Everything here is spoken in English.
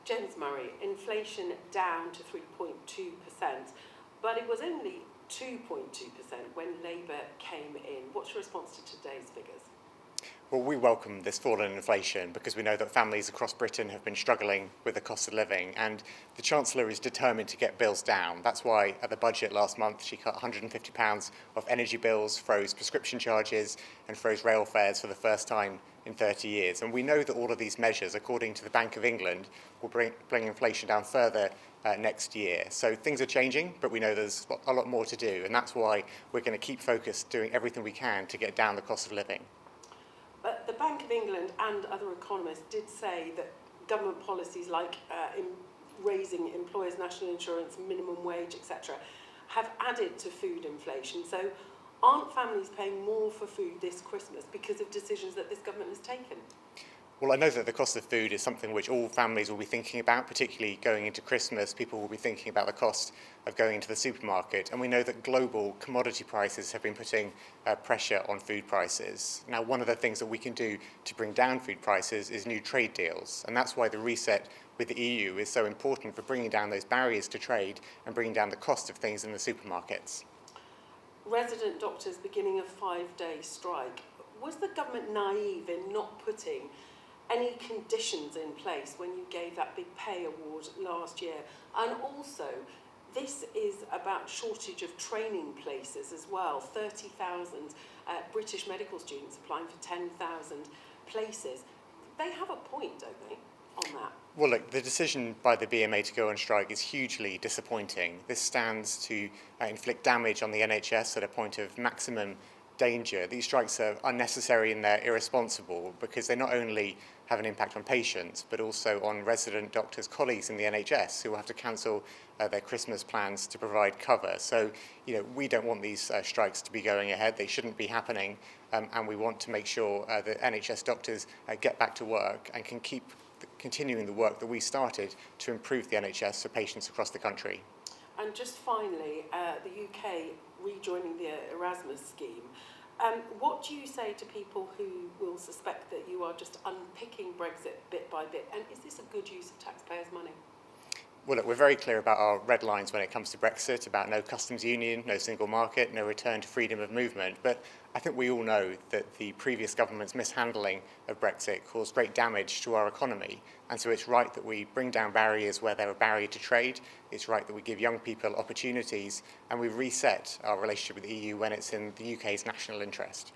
James Murray, inflation down to 3.2%, but it was only 2.2% when Labour came in. What's your response to today's figures? Well, we welcome this fall in inflation because we know that families across Britain have been struggling with the cost of living, and the Chancellor is determined to get bills down. That's why at the budget last month she cut £150 off energy bills, froze prescription charges and froze rail fares for the first time in 30 years. And we know that all of these measures, according to the Bank of England, will bring inflation down further next year. So things are changing, but we know there's a lot more to do, and that's why we're going to keep focused doing everything we can to get down the cost of living. But the Bank of England and other economists did say that government policies like raising employers' national insurance, minimum wage, etc., have added to food inflation. So aren't families paying more for food this Christmas because of decisions that this government has taken? Well, I know that the cost of food is something which all families will be thinking about, particularly going into Christmas. People will be thinking about the cost of going into the supermarket. And we know that global commodity prices have been putting pressure on food prices. Now, one of the things that we can do to bring down food prices is new trade deals. And that's why the reset with the EU is so important for bringing down those barriers to trade and bringing down the cost of things in the supermarkets. Resident doctors beginning a 5-day strike. Was the government naive in not putting any conditions in place when you gave that big pay award last year? And also, this is about shortage of training places as well. 30,000 British medical students applying for 10,000 places. They have a point, don't they, on that? Well, look, the decision by the BMA to go on strike is hugely disappointing. This stands to inflict damage on the NHS at a point of maximum danger. These strikes are unnecessary and they're irresponsible because they not only have an impact on patients but also on resident doctors' colleagues in the NHS who will have to cancel their Christmas plans to provide cover. So, we don't want these strikes to be going ahead. They shouldn't be happening, and we want to make sure that NHS doctors get back to work and can keep continuing the work that we started to improve the NHS for patients across the country. And just finally, the UK rejoining the Erasmus scheme. What do you say to people who will suspect that you are just unpicking Brexit bit by bit? And is this a good use of taxpayers' money? Well, look, we're very clear about our red lines when it comes to Brexit, about no customs union, no single market, no return to freedom of movement. But I think we all know that the previous government's mishandling of Brexit caused great damage to our economy. And so it's right that we bring down barriers where there are barriers to trade. It's right that we give young people opportunities, and we reset our relationship with the EU when it's in the UK's national interest.